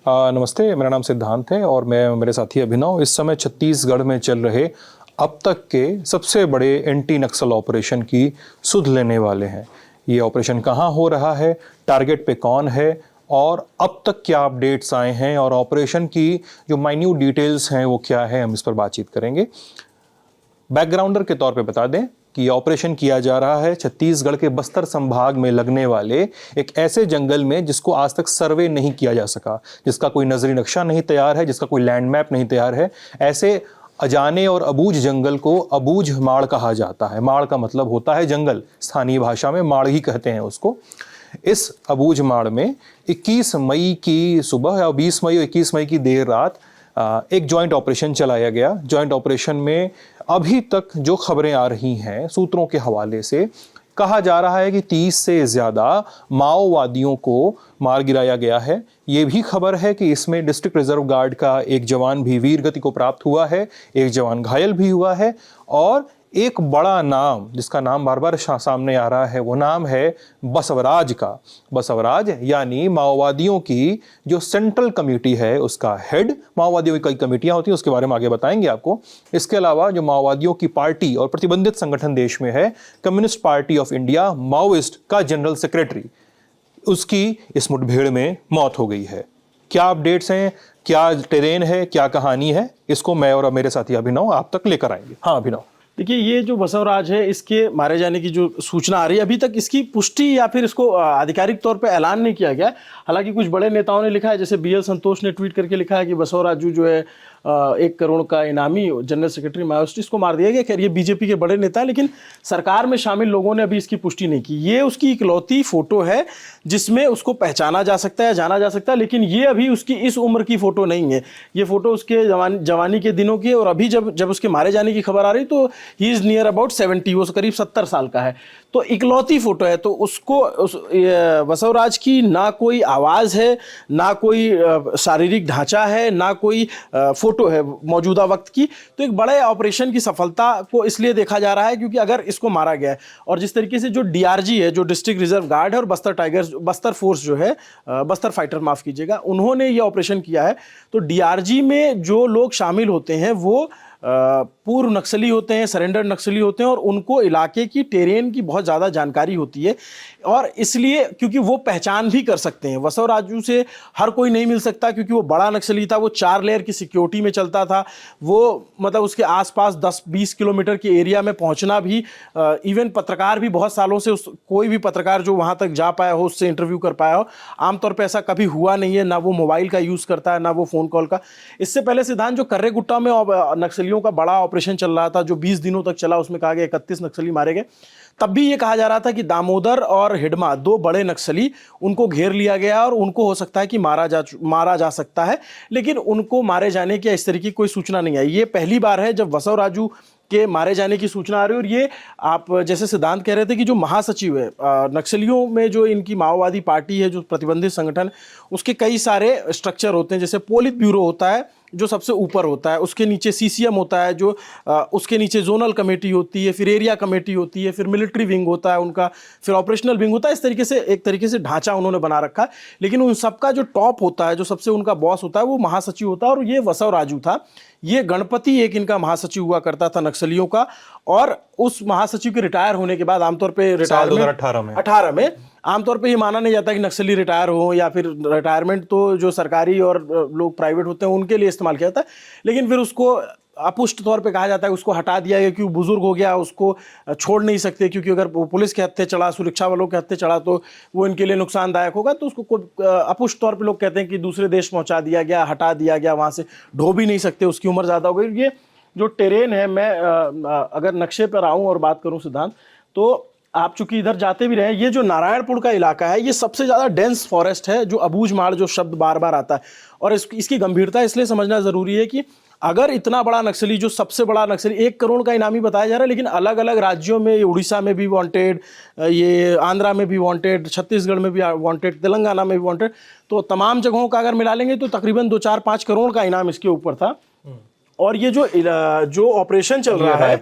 नमस्ते, मेरा नाम सिद्धांत है और मैं मेरे साथी अभिनव इस समय छत्तीसगढ़ में चल रहे अब तक के सबसे बड़े एंटी नक्सल ऑपरेशन की सुध लेने वाले हैं। ये ऑपरेशन कहाँ हो रहा है, टारगेट पे कौन है और अब तक क्या अपडेट्स आए हैं और ऑपरेशन की जो माइन्यूट डिटेल्स हैं वो क्या है, हम इस पर बातचीत करेंगे। बैकग्राउंडर के तौर पे बता दें कि ये ऑपरेशन किया जा रहा है छत्तीसगढ़ के बस्तर संभाग में लगने वाले एक ऐसे जंगल में जिसको आज तक सर्वे नहीं किया जा सका, जिसका कोई नजरी नक्शा नहीं तैयार है, जिसका कोई लैंड मैप नहीं तैयार है। ऐसे अजाने और अबूझ जंगल को अबूझ माड़ कहा जाता है। माड़ का मतलब होता है जंगल, स्थानीय भाषा में माड़ ही कहते हैं उसको। इस अबूझ माड़ में 21 मई की सुबह या 20 मई और 21 मई की देर रात एक जॉइंट ऑपरेशन चलाया गया। जॉइंट ऑपरेशन में अभी तक जो खबरें आ रही हैं सूत्रों के हवाले से कहा जा रहा है कि 30 से ज़्यादा माओवादियों को मार गिराया गया है। ये भी खबर है कि इसमें डिस्ट्रिक्ट रिजर्व गार्ड का एक जवान भी वीर गति को प्राप्त हुआ है, एक जवान घायल भी हुआ है और एक बड़ा नाम जिसका नाम बार बार सामने आ रहा है वो नाम है बसवराज का। बसवराज यानी माओवादियों की जो सेंट्रल कमेटी है उसका हेड। माओवादियों की कई कमेटियां होती हैं, उसके बारे में आगे बताएंगे आपको। इसके अलावा जो माओवादियों की पार्टी और प्रतिबंधित संगठन देश में है communist party of India, Maoist का जनरल सेक्रेटरी, उसकी इस मुठभेड़ में मौत हो गई है। क्या अपडेट्स हैं, क्या टेरेन है, क्या कहानी है, इसको मैं और मेरे साथी अभिनव आप तक लेकर आएंगे। हाँ अभिनव। देखिए, ये जो बसवराज है इसके मारे जाने की जो सूचना आ रही है, अभी तक इसकी पुष्टि या फिर इसको आधिकारिक तौर पे ऐलान नहीं किया गया। हालांकि कुछ बड़े नेताओं ने लिखा है, जैसे BL संतोष ने ट्वीट करके लिखा है कि बसवराजू जो है 1 करोड़ का इनामी जनरल सेक्रेटरी माओइस्ट, इसको मार दिया गया। खैर ये बीजेपी के बड़े नेता है, लेकिन सरकार में शामिल लोगों ने अभी इसकी पुष्टि नहीं की। ये उसकी इकलौती फोटो है जिसमें उसको पहचाना जा सकता है, जाना जा सकता है, लेकिन ये अभी उसकी इस उम्र की फोटो नहीं है। ये फोटो उसके जवानी के दिनों की है और अभी जब उसके मारे जाने की खबर आ रही तो ही इज नियर अबाउट 70, वो करीब 70 साल का है। तो इकलौती फोटो है, तो उसको बसवराज की ना कोई आवाज है, ना कोई शारीरिक ढांचा है, ना कोई फोटो है मौजूदा वक्त की। तो एक बड़े ऑपरेशन की सफलता को इसलिए देखा जा रहा है क्योंकि अगर इसको मारा गया है और जिस तरीके से जो DRG है, जो डिस्ट्रिक्ट रिजर्व गार्ड है, और बस्तर टाइगर्स, बस्तर फोर्स जो है, बस्तर फाइटर माफ कीजिएगा, उन्होंने ये ऑपरेशन किया है। तो DRG में जो लोग शामिल होते हैं वो पूर्व नक्सली होते हैं, सरेंडर नक्सली होते हैं और उनको इलाके की टेरेन की बहुत ज़्यादा जानकारी होती है और इसलिए क्योंकि वो पहचान भी कर सकते हैं। बसवराजू से हर कोई नहीं मिल सकता क्योंकि वो बड़ा नक्सली था, वो 4 लेयर की सिक्योरिटी में चलता था। वो मतलब उसके आसपास 10-20 किलोमीटर के एरिया में पहुंचना भी, इवन पत्रकार भी बहुत सालों से कोई भी पत्रकार जो वहाँ तक जा पाया हो, उससे इंटरव्यू कर पाया हो, आमतौर पर ऐसा कभी हुआ नहीं है। ना वो मोबाइल का यूज़ करता है, ना वो फ़ोन कॉल का। इससे पहले सिद्धांत जो कर्रेगुट्टा में नक्सलियों का बड़ा ऑपरेशन चल रहा था जो 20 दिनों तक चला, उसमें कहा गया 31 नक्सली मारे गए। तब भी ये कहा जा रहा था कि दामोदर और हिडमा, 2 बड़े नक्सली, उनको घेर लिया गया और उनको हो सकता है कि मारा जा सकता है, लेकिन उनको मारे जाने की इस तरह की कोई सूचना नहीं आई। ये पहली बार है जब बसवराजू के मारे जाने की सूचना आ रही है। और ये आप जैसे सिद्धांत कह रहे थे कि जो महासचिव है नक्सलियों में, जो इनकी माओवादी पार्टी है, जो प्रतिबंधित संगठन, उसके कई सारे स्ट्रक्चर होते हैं। जैसे पोलित ब्यूरो होता है जो सबसे ऊपर होता है, उसके नीचे CCM होता है, जो उसके नीचे जोनल कमेटी होती है, फिर एरिया कमेटी होती है, फिर मिलिट्री विंग होता है उनका, फिर ऑपरेशनल विंग होता है। इस तरीके से एक तरीके से ढांचा उन्होंने बना रखा है। लेकिन उन सबका जो टॉप होता है, जो सबसे उनका बॉस होता है, वो महासचिव होता है और ये बसवराजू था। ये गणपति एक इनका महासचिव हुआ करता था नक्सलियों का, और उस महासचिव के रिटायर होने के बाद आमतौर पे 2018 में आमतौर पे ये माना नहीं जाता कि नक्सली रिटायर हो, या फिर रिटायरमेंट तो जो सरकारी और लोग प्राइवेट होते हैं उनके लिए इस्तेमाल किया जाता है। लेकिन फिर उसको अपुष्ट तौर पे कहा जाता है, उसको हटा दिया गया क्योंकि बुजुर्ग हो गया, उसको छोड़ नहीं सकते, क्योंकि अगर पुलिस के हत्थे चढ़ा, सुरक्षा वालों के हत्थे चढ़ा तो वो इनके लिए नुकसानदायक होगा। तो उसको अपुष्ट तौर पे लोग कहते हैं कि दूसरे देश पहुंचा दिया गया, हटा दिया गया, वहाँ से ढो भी नहीं सकते, उसकी उम्र ज़्यादा हो गई। ये जो टेरेन है, मैं अगर नक्शे पर आऊँ और बात करूँ सिद्धांत, तो आप चूंकि इधर जाते भी रहे, ये जो नारायणपुर का इलाका है, ये सबसे ज़्यादा डेंस फॉरेस्ट है, जो अबूझ माड़ जो शब्द बार बार आता है। और इसकी गंभीरता इसलिए समझना ज़रूरी है कि अगर इतना बड़ा नक्सली, जो सबसे बड़ा नक्सली, 1 करोड़ का इनामी बताया जा रहा है, लेकिन अलग अलग राज्यों में, उड़ीसा में भी वांटेड, ये आंध्रा में भी वांटेड, छत्तीसगढ़ में भी वांटेड, तेलंगाना में भी वांटेड, तो तमाम जगहों का अगर मिला लेंगे तो तकरीबन 2-4-5 करोड़ का इनाम इसके ऊपर था। और ये जो ऑपरेशन चल रहा है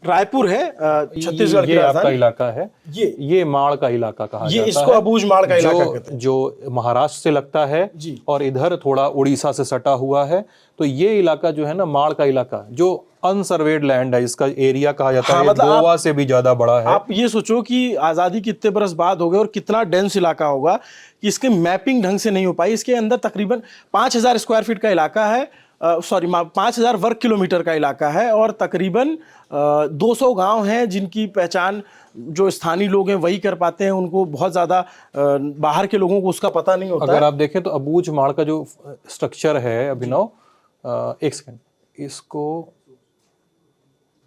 रायपुर है छत्तीसगढ़ की ये आपका राजधानी। इलाका है, ये माड़ का इलाका कहा जाता है, इसको अबूझ माड़ का इलाका कहते हैं, जो महाराष्ट्र से लगता है जी। और इधर थोड़ा उड़ीसा से सटा हुआ है। तो ये इलाका जो है ना, माड़ का इलाका, जो अनसर्वेड लैंड है, इसका एरिया कहा जाता है मतलब गोवा से भी ज्यादा बड़ा है। आप ये सोचो कि आज़ादी कितने बरस बाद हो गए और कितना डेंस इलाका होगा कि इसकी मैपिंग ढंग से नहीं हो पाई। इसके अंदर तकरीबन 5000 स्क्वायर फीट का इलाका है, 5000 वर्ग किलोमीटर का इलाका है, और तकरीबन 200 गांव हैं जिनकी पहचान जो स्थानीय लोग हैं वही कर पाते हैं। उनको बहुत ज़्यादा बाहर के लोगों को उसका पता नहीं होता। अगर आप देखें तो अबूझ माड़ का जो स्ट्रक्चर है अभिनव, एक सेकंड, इसको,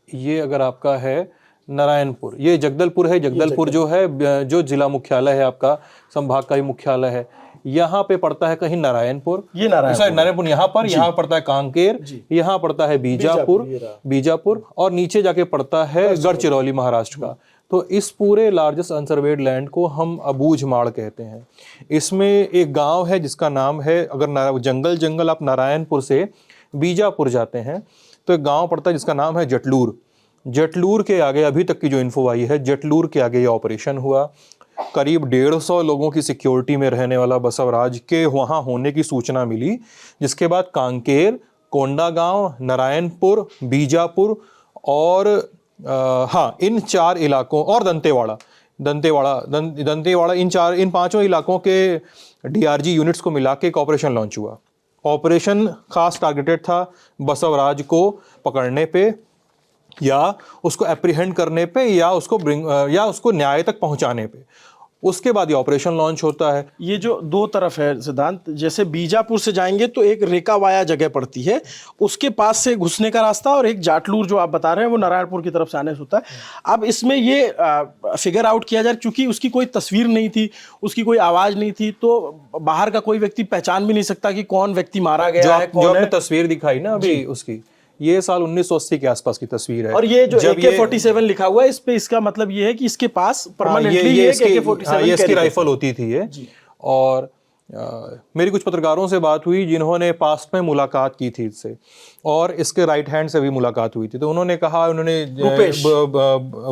ये अगर आपका है नारायणपुर, ये जगदलपुर है। जगदलपुर जो है, जो जिला मुख्यालय है आपका, संभाग का ही मुख्यालय है, यहाँ पे पड़ता है कहीं नारायणपुर, ये नारायणपुर यहाँ पर, यहाँ पड़ता है कांकेर, यहाँ पड़ता है बीजापुर, और नीचे जाके पड़ता है गढ़चिरौली महाराष्ट्र का। तो इस पूरे लार्जेस्ट अनसर्वेड लैंड को हम अबूझ माड़ कहते हैं। इसमें एक गांव है जिसका नाम है, अगर जंगल आप नारायणपुर से बीजापुर जाते हैं तो एक गांव पड़ता है जिसका नाम है जटलूर। जटलूर के आगे, अभी तक की जो इन्फो आई है, जटलूर के आगे ये ऑपरेशन हुआ। करीब 150 लोगों की सिक्योरिटी में रहने वाला बसवराज के वहां होने की सूचना मिली, जिसके बाद कांकेर, कोंडागांव, नारायणपुर, बीजापुर और इन 4 इलाकों, और दंतेवाड़ा, इन 5 इलाकों के डीआरजी यूनिट्स को मिला के एक ऑपरेशन लॉन्च हुआ। ऑपरेशन खास टारगेटेड था बसवराज को पकड़ने पे, या उसको एप्रीहेंड करने पे, या उसको न्याय तक पहुंचाने पे। उसके बाद ये ऑपरेशन लॉन्च होता है। ये जो 2 तरफ है सिद्धांत, जैसे बीजापुर से जाएंगे तो एक रेकावाया जगह पड़ती है, उसके पास से घुसने का रास्ता, और एक जाटलूर जो आप बता रहे हैं वो नारायणपुर की तरफ से आने से होता है। अब इसमें ये फिगर आउट किया जाए, चूंकि उसकी कोई तस्वीर नहीं थी, उसकी कोई आवाज नहीं थी, तो बाहर का कोई व्यक्ति पहचान भी नहीं सकता कि कौन व्यक्ति मारा गया है, कौन है। तस्वीर दिखाई ना अभी उसकी, ये साल 1980 के आसपास की तस्वीर है। और ये जो AK-47 लिखा हुआ है इस पे, इसका मतलब ये है कि इसके पास परमानेंटली ये AK-47 इसकी राइफल होती थी ये। और मेरी कुछ पत्रकारों से बात हुई जिन्होंने पास्ट में मुलाकात की थी इससे, और इसके राइट हैंड से भी मुलाकात हुई थी। तो उन्होंने कहा, उन्होंने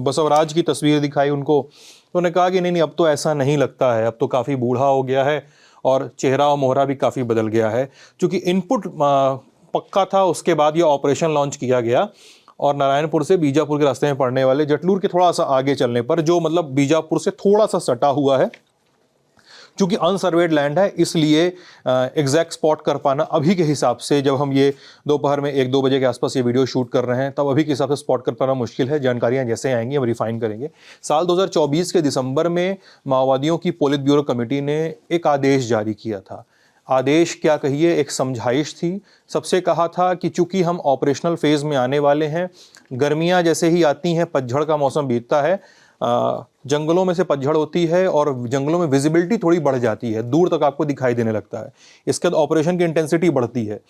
बसवराज की तस्वीर दिखाई उनको, तो उन्होंने कहा कि नहीं, अब तो ऐसा नहीं लगता है, अब तो काफ़ी बूढ़ा हो गया है और चेहरा और मोहरा भी काफ़ी बदल गया है। क्योंकि इनपुट पक्का था, उसके बाद ये ऑपरेशन लॉन्च किया गया, और नारायणपुर से बीजापुर के रास्ते में पड़ने वाले जटलूर के थोड़ा सा आगे चलने पर, जो मतलब बीजापुर से थोड़ा सा सटा हुआ है, क्योंकि अनसर्वेड लैंड है, इसलिए एग्जैक्ट स्पॉट कर पाना अभी के हिसाब से, जब हम ये दोपहर में 1-2 बजे के आसपास ये वीडियो शूट कर रहे हैं, तब अभी के हिसाब से स्पॉट कर पाना मुश्किल है। जानकारियां जैसे आएंगी हम रिफाइन करेंगे। साल 2024 के दिसंबर में माओवादियों की पोलित ब्यूरो कमेटी ने एक आदेश जारी किया था। आदेश क्या कहिए, एक समझाइश थी। सबसे कहा था कि चूंकि हम ऑपरेशनल फेज में आने वाले हैं, गर्मियां जैसे ही आती हैं, पतझड़ का मौसम बीतता है, जंगलों में से पतझड़ होती है और जंगलों में विजिबिलिटी थोड़ी बढ़ जाती है, दूर तक आपको दिखाई देने लगता है। इसके बाद ऑपरेशन की इंटेंसिटी बढ़ती है।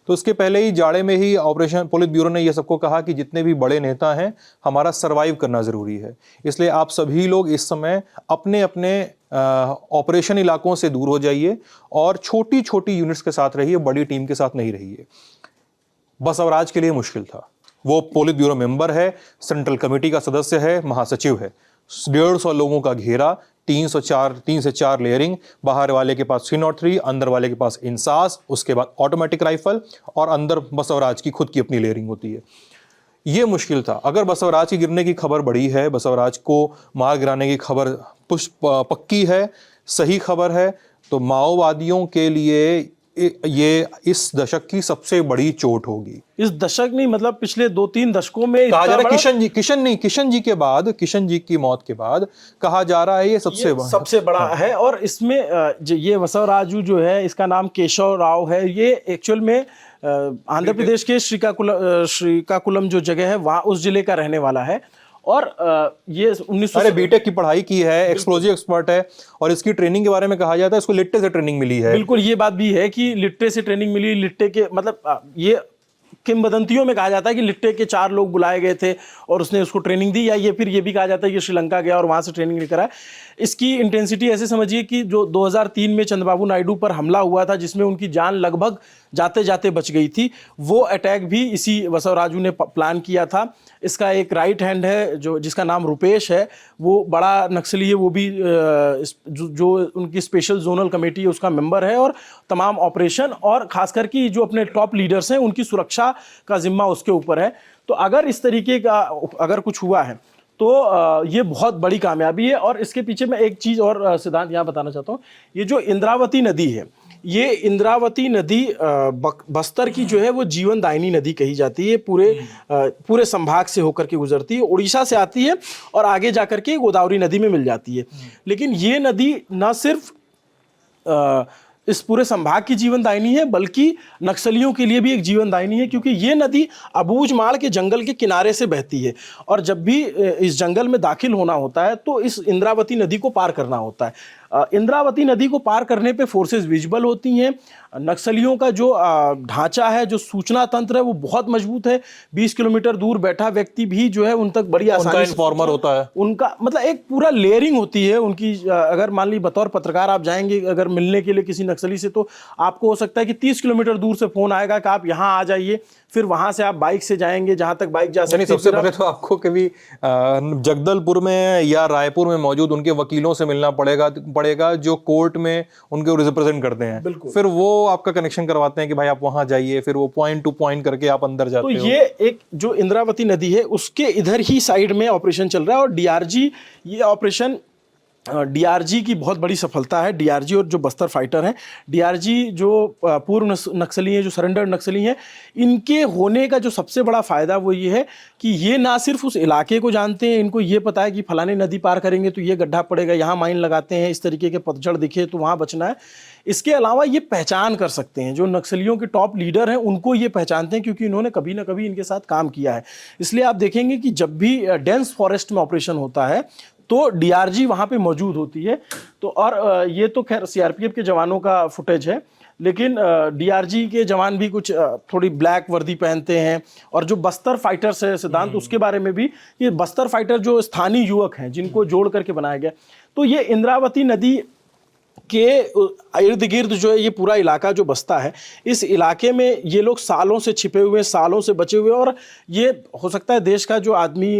तो इसके पहले ही जाड़े में ही ऑपरेशन पोलित ब्यूरो ने यह सबको कहा कि जितने भी बड़े नेता हैं, हमारा सर्वाइव करना ज़रूरी है, इसलिए आप सभी लोग इस समय अपने अपने ऑपरेशन इलाकों से दूर हो जाइए और छोटी छोटी यूनिट्स के साथ रहिए, बड़ी टीम के साथ नहीं रहिए। बसवराज के लिए मुश्किल था। वो पोलित ब्यूरो मेंबर है, सेंट्रल कमेटी का सदस्य है, महासचिव है। 150 लोगों का घेरा, 3 से 4 लेयरिंग, बाहर वाले के पास 303, अंदर वाले के पास इंसास, उसके बाद ऑटोमेटिक राइफल, और अंदर बसवराज की खुद की अपनी लेयरिंग होती है। ये मुश्किल था। अगर बसवराज की गिरने की खबर बड़ी है, बसवराज को मार गिराने की खबर पक्की है, सही खबर है, तो माओवादियों के लिए ये इस दशक की सबसे बड़ी चोट होगी। इस दशक नहीं, मतलब पिछले 2-3 दशकों में कहा जा रहा है, किशन जी के बाद, किशन जी की मौत के बाद कहा जा रहा है ये सबसे बड़ा है। और इसमें ये बसवराजू जो है, इसका नाम केशव राव है। ये एक्चुअल में आंध्र प्रदेश के श्रीकाकुलम जो जगह है, वहाँ उस जिले का रहने वाला है। और ये 1900 बीटेक की पढ़ाई की है, एक्सप्लोजिव एक्सपर्ट है, और इसकी ट्रेनिंग के बारे में कहा जाता है इसको लिट्टे से ट्रेनिंग मिली है। बिल्कुल, ये बात भी है कि लिट्टे से ट्रेनिंग मिली। लिट्टे के मतलब ये किंवदंतियों में कहा जाता है कि लिट्टे के 4 लोग बुलाए गए थे और उसने उसको ट्रेनिंग दी, या ये फिर ये भी कहा जाता है कि श्रीलंका गया और वहाँ से ट्रेनिंग लेकर आया। इसकी इंटेंसिटी ऐसे समझिए कि जो 2003 में चंद्रबाबू नायडू पर हमला हुआ था, जिसमें उनकी जान लगभग जाते जाते बच गई थी, वो अटैक भी इसी बसवराजू ने प्लान किया था। इसका एक राइट हैंड है जो जिसका नाम रुपेश है, वो बड़ा नक्सली है, वो भी जो उनकी स्पेशल जोनल कमेटी है उसका मेंबर है, और तमाम ऑपरेशन और खासकर कि जो अपने टॉप लीडर्स हैं उनकी सुरक्षा का जिम्मा उसके ऊपर है। तो अगर इस तरीके का अगर कुछ हुआ है तो ये बहुत बड़ी कामयाबी है। और इसके पीछे मैं एक चीज़ और सिद्धांत यहाँ बताना चाहता हूँ, ये जो इंद्रावती नदी है, ये इंद्रावती नदी बस्तर की जो है वो जीवनदायिनी नदी कही जाती है, पूरे संभाग से होकर के गुजरती है, उड़ीसा से आती है और आगे जाकर के गोदावरी नदी में मिल जाती है। लेकिन ये नदी न सिर्फ इस पूरे संभाग की जीवनदायिनी है बल्कि नक्सलियों के लिए भी एक जीवनदायिनी है, क्योंकि ये नदी अबूझमाड़ के जंगल के किनारे से बहती है और जब भी इस जंगल में दाखिल होना होता है तो इस इंद्रावती नदी को पार करना होता है। इंद्रावती नदी को पार करने पे फोर्सेस विजिबल होती हैं। नक्सलियों का जो ढांचा है, जो सूचना तंत्र है, वो बहुत मजबूत है। 20 किलोमीटर दूर बैठा व्यक्ति भी जो है उन तक बड़ी आसानी से इन्फॉर्मर होता है। उनका मतलब एक पूरा लेयरिंग होती है उनकी। अगर मान ली बतौर पत्रकार आप जाएंगे अगर मिलने के लिए किसी नक्सली से, तो आपको हो सकता है कि 30 किलोमीटर दूर से फोन आएगा कि आप यहाँ आ जाइए, फिर वहां से आप बाइक से जाएंगे जहां तक बाइक जा सकते हैं। सबसे पहले तो आपको कभी जगदलपुर में या रायपुर में मौजूद उनके वकीलों से मिलना पड़ेगा जो कोर्ट में उनको रिप्रेजेंट करते हैं। फिर वो आपका कनेक्शन करवाते हैं कि भाई आप वहां जाइए, फिर वो पॉइंट टू पॉइंट करके आप अंदर जाते हो। तो ये एक जो इंद्रावती नदी है उसके इधर ही साइड में ऑपरेशन चल रहा है और डीआरजी, ये ऑपरेशन डीआरजी की बहुत बड़ी सफलता है। डीआरजी और जो बस्तर फाइटर हैं, डीआरजी जो पूर्व नक्सली हैं, जो सरेंडर नक्सली हैं, इनके होने का जो सबसे बड़ा फ़ायदा वो ये है कि ये ना सिर्फ उस इलाके को जानते हैं, इनको ये पता है कि फलाने नदी पार करेंगे तो ये गड्ढा पड़ेगा, यहाँ माइन लगाते हैं, इस तरीके के पतझड़ दिखे तो वहाँ बचना है। इसके अलावा ये पहचान कर सकते हैं, जो नक्सलियों के टॉप लीडर हैं उनको ये पहचानते हैं क्योंकि इन्होंने कभी ना कभी इनके साथ काम किया है। इसलिए आप देखेंगे कि जब भी डेंस फॉरेस्ट में ऑपरेशन होता है तो डीआरजी वहाँ पे मौजूद होती है। तो और ये तो खैर सीआरपीएफ के जवानों का फुटेज है, लेकिन डीआरजी के जवान भी कुछ थोड़ी ब्लैक वर्दी पहनते हैं। और जो बस्तर फाइटर्स है सिद्धांत, उसके बारे में भी, ये बस्तर फाइटर जो स्थानीय युवक हैं जिनको जोड़ करके बनाया गया। तो ये इंद्रावती नदी के इर्द गिर्द जो है ये पूरा इलाका जो बसता है, इस इलाके में ये लोग सालों से छिपे हुए, सालों से बचे हुए। और ये हो सकता है देश का जो आदमी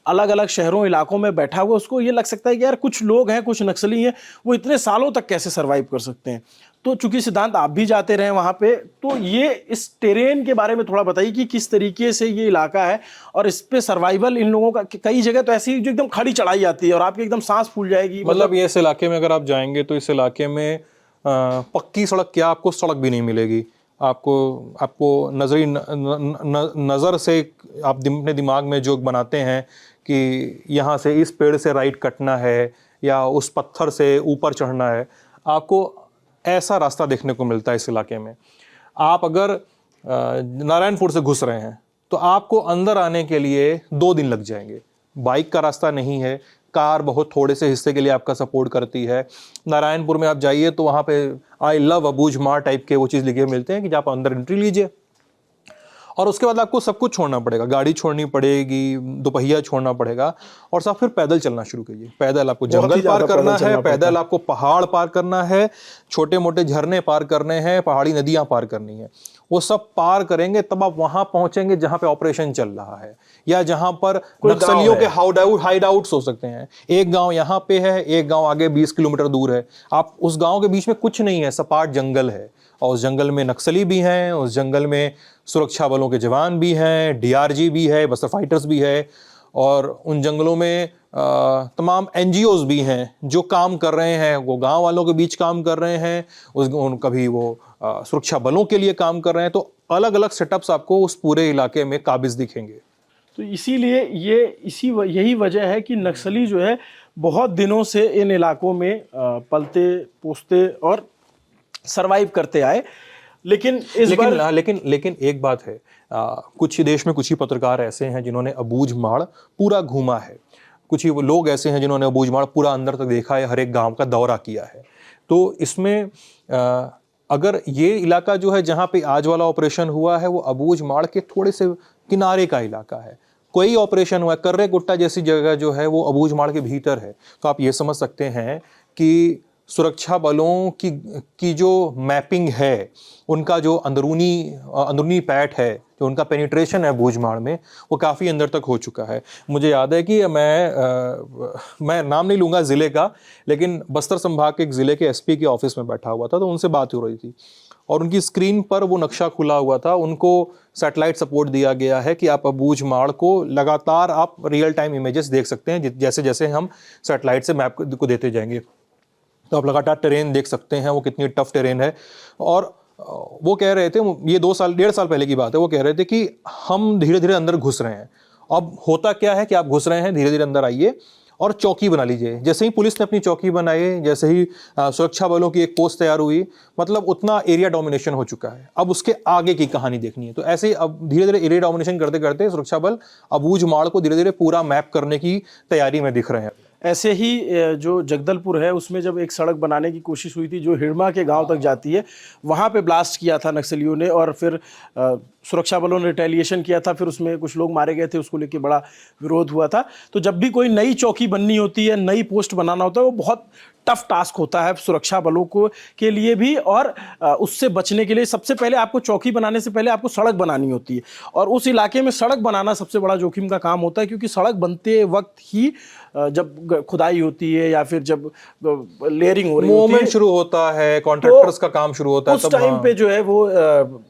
अलग अलग शहरों इलाकों में बैठा हुआ, उसको ये लग सकता है कि यार कुछ लोग हैं, कुछ नक्सली हैं, वो इतने सालों तक कैसे सरवाइव कर सकते हैं। तो चूंकि सिद्धांत आप भी जाते रहे वहाँ पे, तो ये इस टेरेन के बारे में थोड़ा बताइए कि किस तरीके से ये इलाका है और इस पे सर्वाइवल इन लोगों का। कई जगह तो ऐसी जो एकदम खड़ी चढ़ाई आती है और आपकी एकदम सांस फूल जाएगी। मतलब ये इस इलाके में अगर आप जाएंगे तो इस इलाके में पक्की सड़क क्या, आपको सड़क भी नहीं मिलेगी। आपको नज़र से आप अपने दिमाग में जोक बनाते हैं कि यहाँ से इस पेड़ से राइट कटना है या उस पत्थर से ऊपर चढ़ना है, आपको ऐसा रास्ता देखने को मिलता है इस इलाके में। आप अगर नारायणपुर से घुस रहे हैं तो आपको अंदर आने के लिए 2 दिन लग जाएंगे। बाइक का रास्ता नहीं है, कार बहुत थोड़े से हिस्से के लिए आपका सपोर्ट करती है। नारायणपुर में आप जाइए तो वहाँ पे आई लव अबूझमाड़ टाइप के वो चीज़ लिखे मिलते हैं कि आप अंदर एंट्री लीजिए और उसके बाद आपको सब कुछ छोड़ना पड़ेगा। गाड़ी छोड़नी पड़ेगी, दोपहिया छोड़ना पड़ेगा और सब फिर पैदल चलना शुरू कीजिए। पैदल आपको जंगल पार करना है, पैदल आपको पहाड़ पार करना है, छोटे मोटे झरने पार करने हैं, पहाड़ी नदियां पार करनी है। वो सब पार करेंगे तब आप वहां पहुंचेंगे जहां पे ऑपरेशन चल रहा है या जहां पर नक्सलियों के हाइड आउट्स हो सकते हैं। एक गांव यहाँ पे है, एक गांव आगे 20 किलोमीटर दूर है। आप उस गांव के बीच में कुछ नहीं है, सपाट जंगल है और उस जंगल में नक्सली भी हैं, उस जंगल में सुरक्षा बलों के जवान भी हैं, डीआरजी भी है, बस्तर फाइटर्स भी है और उन जंगलों में तमाम एनजीओज भी हैं जो काम कर रहे हैं। वो गांव वालों के बीच काम कर रहे हैं, कभी वो सुरक्षा बलों के लिए काम कर रहे हैं। तो अलग अलग सेटअप्स आपको उस पूरे इलाके में काबिज दिखेंगे। तो इसीलिए यही वजह है कि नक्सली जो है बहुत दिनों से इन इलाकों में पलते पोसते और सरवाइव करते आए। लेकिन एक बात है, कुछ ही देश में कुछ ही पत्रकार ऐसे हैं जिन्होंने अबूझमाड़ पूरा घूमा है, कुछ ही लोग ऐसे हैं जिन्होंने अबूझमाड़ पूरा अंदर तक देखा है, हर एक गांव का दौरा किया है। तो इसमें अगर ये इलाका जो है जहाँ पे आज वाला ऑपरेशन हुआ है वो अबूझ माड़ के थोड़े से किनारे का इलाका है, कोई ऑपरेशन हुआ कर्रे गुट्टा जैसी जगह जो है वो अबूझ माड़ के भीतर है, तो आप ये समझ सकते हैं कि सुरक्षा बलों की जो मैपिंग है, उनका जो अंदरूनी पैठ है, जो उनका पेनिट्रेशन है बूझमाड़ में, वो काफ़ी अंदर तक हो चुका है। मुझे याद है कि मैं नाम नहीं लूँगा ज़िले का, लेकिन बस्तर संभाग के एक ज़िले के एसपी के ऑफिस में बैठा हुआ था, तो उनसे बात हो रही थी और उनकी स्क्रीन पर वो नक्शा खुला हुआ था। उनको सैटेलाइट सपोर्ट दिया गया है कि आप बूझमाड़ को लगातार आप रियल टाइम इमेजेस देख सकते हैं, जैसे जैसे हम सैटेलाइट से मैप को देते जाएंगे, तो आप लगातार टेरेन देख सकते हैं वो कितनी टफ टेरेन है। और वो कह रहे थे, ये 1.5 साल पहले की बात है, वो कह रहे थे कि हम धीरे धीरे अंदर घुस रहे हैं। अब होता क्या है कि आप घुस रहे हैं, धीरे धीरे अंदर आइए और चौकी बना लीजिए। जैसे ही पुलिस ने अपनी चौकी बनाई, जैसे ही सुरक्षा बलों की एक पोस्ट तैयार हुई, मतलब उतना एरिया डोमिनेशन हो चुका है। अब उसके आगे की कहानी देखनी है। तो ऐसे ही अब धीरे धीरे एरिया डोमिनेशन करते करते सुरक्षा बल अबूझ माड़ को धीरे धीरे पूरा मैप करने की तैयारी में दिख रहे हैं। ऐसे ही जो जगदलपुर है उसमें जब एक सड़क बनाने की कोशिश हुई थी जो हिड़मा के गांव तक जाती है, वहां पे ब्लास्ट किया था नक्सलियों ने और फिर सुरक्षा बलों ने रिटेलिएशन किया था, फिर उसमें कुछ लोग मारे गए थे, उसको लेके बड़ा विरोध हुआ था। तो जब भी कोई नई चौकी बननी होती है, नई पोस्ट बनाना होता है, वो बहुत टफ टास्क होता है सुरक्षा बलों को के लिए भी, और उससे बचने के लिए सबसे पहले आपको चौकी बनाने से पहले आपको सड़क बनानी होती है, और उस इलाके में सड़क बनाना सबसे बड़ा जोखिम का काम होता है, क्योंकि सड़क बनते वक्त ही जब खुदाई होती है या फिर जब लेयरिंग हो रही होती है, मूवमेंट शुरू होता है, कॉन्ट्रैक्टर्स का काम शुरू होता है, उस टाइम पे जो है वो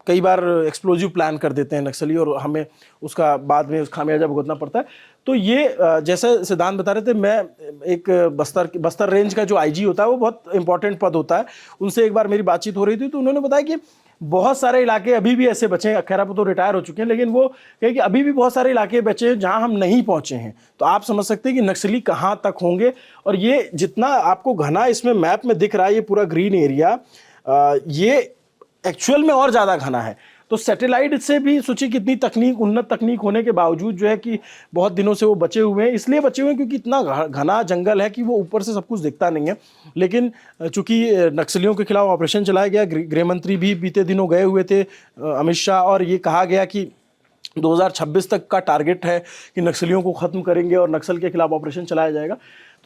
कई बार एक्सप्लोजिव प्लान कर देते हैं नक्सली और हमें उसका बाद में खामियाजा भुगतना पड़ता है। तो ये जैसे सिद्धांत बता रहे थे, मैं एक बस्तर रेंज का जो आईजी होता है वो बहुत इंपॉर्टेंट पद होता है, उनसे एक बार मेरी बातचीत हो रही थी, तो उन्होंने बताया कि बहुत सारे इलाके अभी भी ऐसे बचे हैं, खैर अब तो रिटायर हो चुके हैं, लेकिन वो कहे कि अभी भी बहुत सारे इलाके बचे हैं जहां हम नहीं पहुंचे हैं। तो आप समझ सकते हैं कि नक्सली कहां तक होंगे। और ये जितना आपको घना इसमें मैप में दिख रहा है, ये पूरा ग्रीन एरिया, ये एक्चुअल में और ज़्यादा घना है। तो सैटेलाइट से भी सोचिए कितनी तकनीक, उन्नत तकनीक होने के बावजूद जो है कि बहुत दिनों से वो बचे हुए हैं। इसलिए बचे हुए हैं क्योंकि इतना घना जंगल है कि वो ऊपर से सब कुछ दिखता नहीं है। लेकिन चूंकि नक्सलियों के खिलाफ ऑपरेशन चलाया गया, गृह मंत्री भी बीते दिनों गए हुए थे अमित शाह, और ये कहा गया कि 2026 तक का टारगेट है कि नक्सलियों को ख़त्म करेंगे और नक्सल के खिलाफ ऑपरेशन चलाया जाएगा।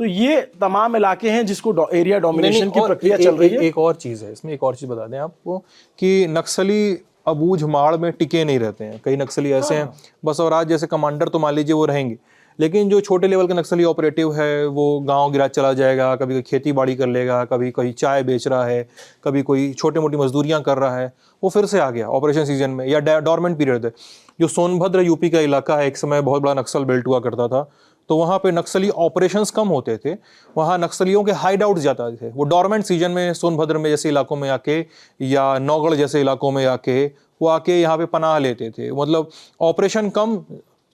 तो ये तमाम इलाके हैं जिसको एरिया डोमिनेशन की प्रक्रिया चल रही है। एक और चीज़ है इसमें, एक और चीज़ बता दें आपको कि नक्सली अबूझ माड़ में टिके नहीं रहते हैं। कई नक्सली ऐसे हैं, बसवराज जैसे कमांडर तो मान लीजिए वो रहेंगे, लेकिन जो छोटे लेवल के नक्सली ऑपरेटिव है वो गांव गिरा चला जाएगा, कभी कोई खेती बाड़ी कर लेगा, कभी कोई चाय बेच रहा है, कभी कोई छोटी मोटी मजदूरियां कर रहा है, वो फिर से आ गया ऑपरेशन सीजन में या डॉर्मेंट पीरियड है। जो सोनभद्र यूपी का इलाका है, एक समय बहुत बड़ा नक्सल बेल्ट हुआ करता था, तो वहाँ पे नक्सली ऑपरेशंस कम होते थे, वहाँ नक्सलियों के हाइड आउट जाते थे। वो डॉर्मेंट सीजन में सोनभद्र में जैसे इलाकों में आके या नौगढ़ जैसे इलाकों में आके वो आके यहाँ पे पनाह लेते थे। मतलब ऑपरेशन कम,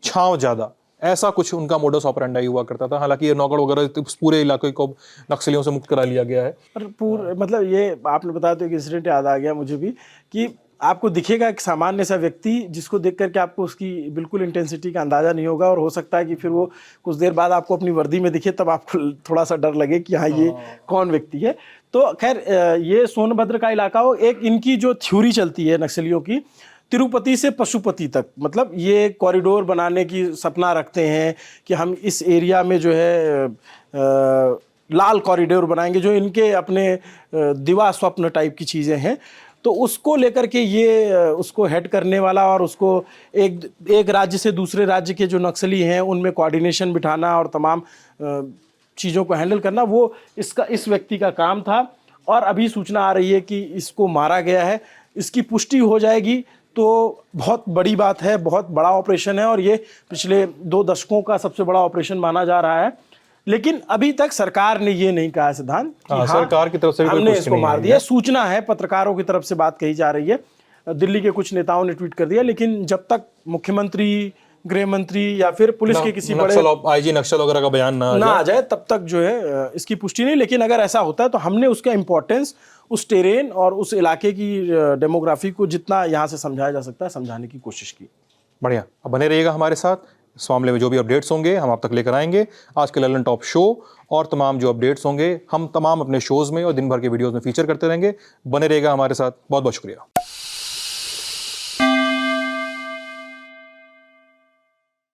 छांव ज़्यादा, ऐसा कुछ उनका मोडस ऑपरेंडाई हुआ करता था। हालांकि ये नौगढ़ वगैरह पूरे इलाके को नक्सलियों से मुक्त करा लिया गया है। और मतलब ये आपने बताया तो एक इंसिडेंट याद आ गया मुझे भी कि आपको दिखेगा एक सामान्य सा व्यक्ति जिसको देख करके आपको उसकी बिल्कुल इंटेंसिटी का अंदाज़ा नहीं होगा, और हो सकता है कि फिर वो कुछ देर बाद आपको अपनी वर्दी में दिखे, तब आपको थोड़ा सा डर लगे कि हाँ ये कौन व्यक्ति है। तो खैर ये सोनभद्र का इलाका हो, एक इनकी जो थ्योरी चलती है नक्सलियों की, तिरुपति से पशुपति तक, मतलब ये कॉरिडोर बनाने की सपना रखते हैं कि हम इस एरिया में जो है लाल कॉरिडोर बनाएंगे, जो इनके अपने दिवा स्वप्न टाइप की चीज़ें हैं। तो उसको लेकर के ये उसको हेड करने वाला और उसको एक राज्य से दूसरे राज्य के जो नक्सली हैं उनमें कोऑर्डिनेशन बिठाना और तमाम चीज़ों को हैंडल करना, वो इस व्यक्ति का काम था। और अभी सूचना आ रही है कि इसको मारा गया है। इसकी पुष्टि हो जाएगी तो बहुत बड़ी बात है, बहुत बड़ा ऑपरेशन है, और ये पिछले 2 दशकों का सबसे बड़ा ऑपरेशन माना जा रहा है। लेकिन अभी तक सरकार ने ये नहीं कहा सिद्धांत कि हाँ, सरकार की तरफ से हमने इसको मार दिया। सूचना है, पत्रकारों की तरफ से बात कही जा रही है, दिल्ली के कुछ नेताओं ने ट्वीट कर दिया, लेकिन जब तक मुख्यमंत्री, गृह मंत्री या फिर पुलिस के किसी बड़े आईजी नक्सल वगैरह का बयान ना आ जाए तब तक जो है इसकी पुष्टि नहीं। लेकिन अगर ऐसा होता है तो हमने उसका इंपॉर्टेंस, उस टेरेन और उस इलाके की डेमोग्राफी को जितना यहाँ से समझाया जा सकता है समझाने की कोशिश की। बढ़िया, अब बने रहिएगा हमारे साथ। इस मामले में जो भी अपडेट्स होंगे हम आप तक लेकर आएंगे। आज के ललन टॉप शो और तमाम जो अपडेट्स होंगे हम तमाम अपने शोज़ में और दिन भर के वीडियोज़ में फीचर करते रहेंगे। बने रहेगा हमारे साथ। बहुत बहुत शुक्रिया।